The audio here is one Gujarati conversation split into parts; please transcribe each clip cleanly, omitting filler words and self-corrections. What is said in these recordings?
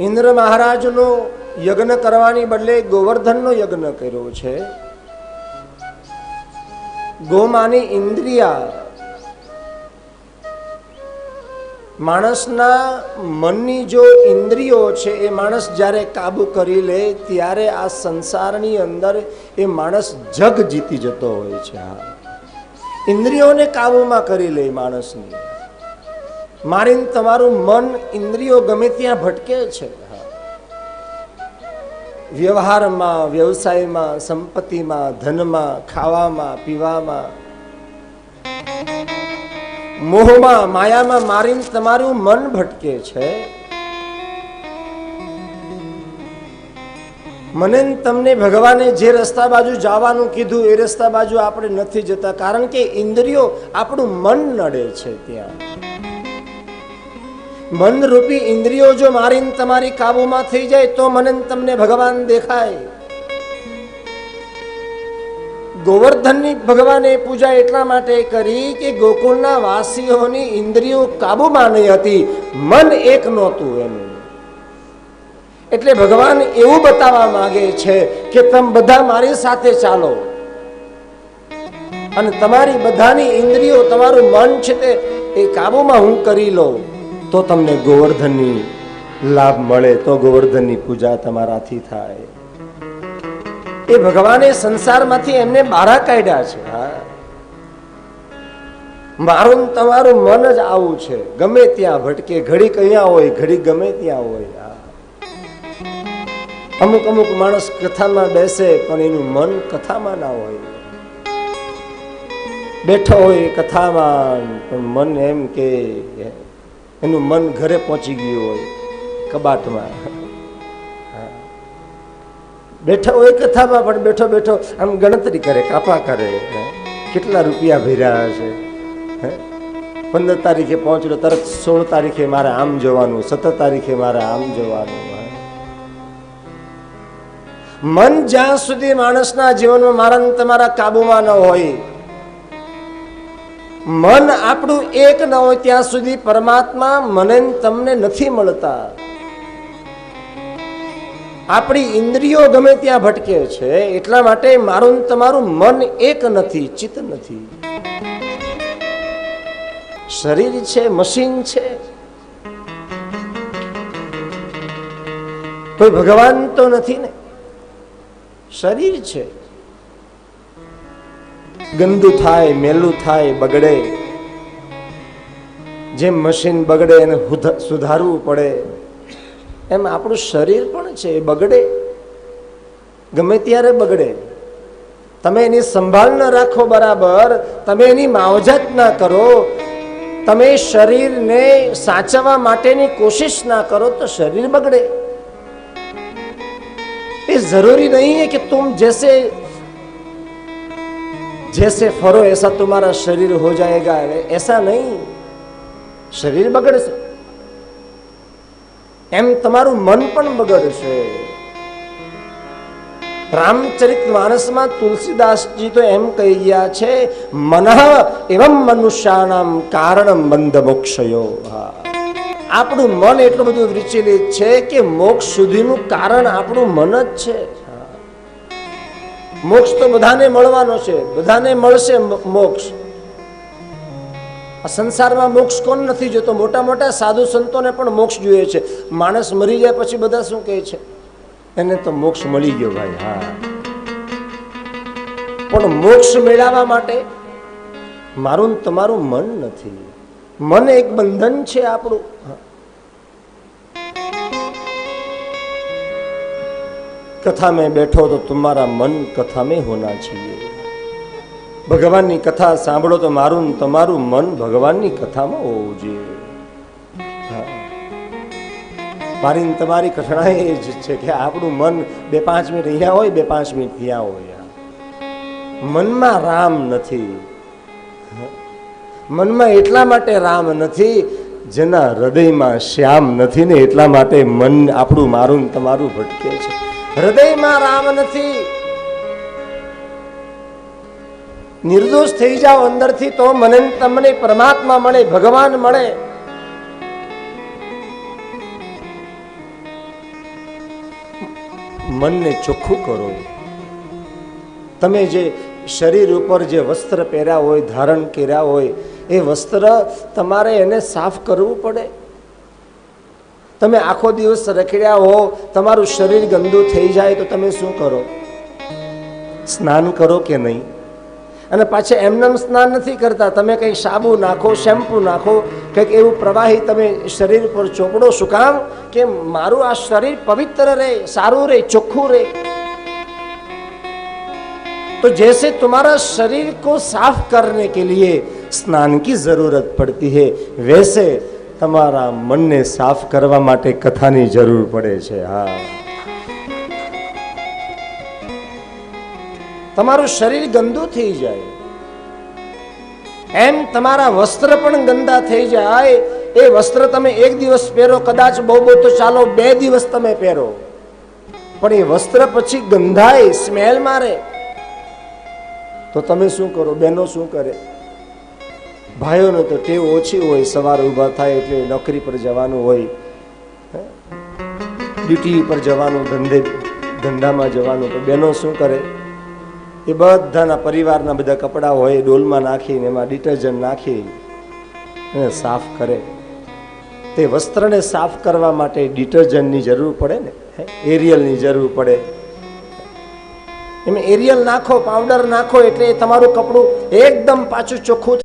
ઇન્દ્ર મહારાજનો યજ્ઞ કરવાની બદલે ગોવર્ધનનો યજ્ઞ કર્યો છે. ગોમાની ઇન્દ્રિયા માણસના મનની જો ઇન્દ્રિયો છે એ માણસ જ્યારે કાબુ કરી લે ત્યારે આ સંસારની અંદર એ માણસ જગ જીતી જતો હોય છે. ઇન્દ્રિયોને કાબુમાં કરી લે માણસની. મારીને તમારું મન ઇન્દ્રિયો ગમે ત્યાં ભટકે છે. વ્યવહારમાં, વ્યવસાયમાં, સંપત્તિમાં, ધનમાં, ખાવામાં, પીવામાં, મોહમાં, માયામાં મારીને તમારું મન ભટકે છે. મને તમને ભગવાને જે રસ્તા બાજુ જવાનું કીધું એ રસ્તા બાજુ આપણે નથી જતા, કારણ કે ઇન્દ્રિયો આપણું મન નડે છે. ત્યાં મન રૂપી ઇન્દ્રિયો જો મારીને તમારી કાબુમાં થઈ જાય તો મને તમને ભગવાન દેખાય. ગોવર્ધનની ભગવાને પૂજા એટલા માટે કરી કે ગોકુળના વાસીઓની ઇન્દ્રિયો કાબુમાં નહીં હતી, મન એક નહોતું એનું. એટલે ભગવાન એવું બતાવવા માંગે છે કે તમે બધા મારી સાથે ચાલો અને તમારી બધાની ઇન્દ્રિયો, તમારું મન છે તે એ કાબુમાં હું કરી લઉં તો તમને ગોવર્ધનની લાભ મળે, તો ગોવર્ધનની પૂજા તમારાથી થાય. એ ભગવાને સંસારમાંથી એમને બહાર કાઢ્યા છે. મારું તમારું મન જ આવું છે, ગમે ત્યાં ભટકે, ઘડી કયા હોય, ઘડી ગમે ત્યાં હોય. અમુક અમુક માણસ કથામાં બેસે પણ એનું મન કથામાં ના હોય. બેઠો હોય કથામાં પણ મન એમ કે એનું મન ઘરે પહોંચી ગયું હોય, કબાટમાં. બેઠો હોય કથામાં પણ બેઠો બેઠો આમ ગણતરી કરે, કાપા કરે, કેટલા રૂપિયા ભર્યા છે. 15 તારીખે પહોંચ્યો તરત 16 તારીખે મારે આમ જવાનું, 17 તારીખે મારે આમ જવાનું. મન જ્યાં સુધી માણસના જીવનમાં મારા તમારા કાબુમાં ન હોય, મન આપણું એક ન હોય ત્યાં સુધી પરમાત્મા મને તમને નથી મળતા. આપણી ઇન્દ્રિયો ગમે ત્યાં ભટકે છે, એટલા માટે મારું તમારું મન એક નથી, ચિત્ત નથી. શરીર છે, મશીન છે, કોઈ ભગવાન તો નથી ને. શરીર છે, ગંદુ થાય, મેલું થાય, બગડે. જેમ મશીન બગડે એને સુધારવું પડે, એમ આપણું શરીર પણ છે, બગડે, ગમે ત્યારે બગડે. તમે એની સંભાળ ન રાખો બરાબર, તમે એની માવજત ના કરો, તમે શરીરને સાચવવા માટેની કોશિશ ના કરો તો શરીર બગડે. ये जरूरी नहीं है कि तुम जैसे जैसे फरो ऐसा तुम्हारा शरीर हो जाएगा, ऐसा नहीं. शरीर बगड़શે એમ તમારું મન પણ બગડશે. રામચરિત માનસમાં તુલસીદાસજી તો એમ કહી ગયા છે, મનઃ એવં મનુષ્યાનામ કારણમ બંધ મોક્ષયો. આપણું મન એટલું બધું વિચલિત છે કે મોક્ષ સુધીનું કારણ આપણું મન જ છે. મોક્ષ તો બધાને મળવાનો છે, બધાને મળશે મોક્ષ. આ સંસારમાં મોક્ષ કોણ નથી જોતો? મોટા મોટા સાધુ સંતોને પણ મોક્ષ જોઈએ છે. માણસ મરી જાય પછી બધા શું કહે છે? એને તો મોક્ષ મળી ગયો ભાઈ. હા, પણ મોક્ષ મેળવવા માટે મારું તમારું મન નથી. મન એક બંધન છે આપણું. कथा में बैठो तो तुम्हारा मन कथा में होना चाहिए. भगवान की कथा सांभळो तो मारू तमारू मन भगवान की कथा में होवुं जोईए. मारी तमारी कठिनाई ए ज छे के आपणुं मन 2-5 मिनिट अहींया होय, 2-5 मिनिट त्यां होय. मन में राम नथी. मन में एटला माटे राम नथी जेना हृदय में श्याम नथी ने एटला माटे मन आपणुं मारू तमारू भटके छे. हृदय में राम नहीं. निर्दोष थी जाओ अंदर थी तो मने तमने परमात्मा मळे, भगवान मळे. મનને ચોખ્ખું કરો. તમે જે શરીર ઉપર જે વસ્ત્ર પહેર્યા હોય, ધારણ કર્યા હોય, એ વસ્ત્ર તમારે એને સાફ કરવું પડે. તમે આખો દિવસ રખડ્યા હો, તમારું શરીર ગંદુ થઈ જાય તો તમે શું કરો? સ્નાન કરો કે નહીં? અને પાછા એમનેમ સ્નાન નથી કરતા, તમે કંઈક સાબુ નાખો, શેમ્પુ નાખો, કંઈક એવું પ્રવાહી તમે શરીર પર ચોપડો. શું કામ? કે મારું આ શરીર પવિત્ર રહે, સારું રહે, ચોખ્ખું રહે. तो जैसे तुम्हारा शरीर को साफ करने के लिए स्नान की जरूरत पड़ती है, वैसे તમારા મનને સાફ કરવા માટે કથાની જરૂર પડે છે. હા, તમારું શરીર ગંદુ થઈ જાય એમ તમારા વસ્ત્ર પણ ગંદા થઈ જાય. એ વસ્ત્ર તમે એક દિવસ પહેરો, કદાચ બહુ બહુ તો ચાલો 2 દિવસ તમે પહેરો, પણ એ વસ્ત્ર પછી ગંધાય, સ્મેલ મારે, તો તમે શું કરો? બહેનો શું કરે? ભાઈઓને તો ટેવ ઓછી હોય, સવારે ઊભા થાય એટલે નોકરી પર જવાનું હોય, ડ્યુટી પર જવાનું, ધંધામાં જવાનું, તો બહેનો શું કરે? એ બધાના પરિવારના બધા કપડાં હોય ડોલમાં નાખીને એમાં ડિટર્જન્ટ નાખી અને સાફ કરે. તે વસ્ત્રને સાફ કરવા માટે ડિટર્જન્ટની જરૂર પડે ને, એરિયલની જરૂર પડે. એમાં એરિયલ નાખો, પાવડર નાખો એટલે તમારું કપડું એકદમ પાછું ચોખ્ખું,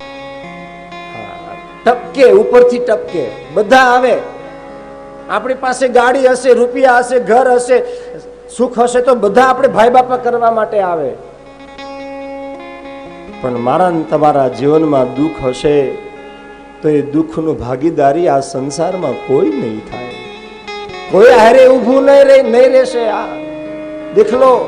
ટપકે, ઉપરથી ટપકે. બધા આવે, આપણી પાસે ગાડી હશે, રૂપિયા હશે, ઘર હશે, સુખ હશે, તો બધા આપણે ભાઈ બાપા કરવા માટે આવે. પણ મારા તમારા જીવનમાં દુઃખ હશે તો એ દુઃખનું ભાગીદારી આ સંસારમાં કોઈ નહીં થાય, કોઈ હારે ઊભું નહીં રહેશે. આ દેખ લો,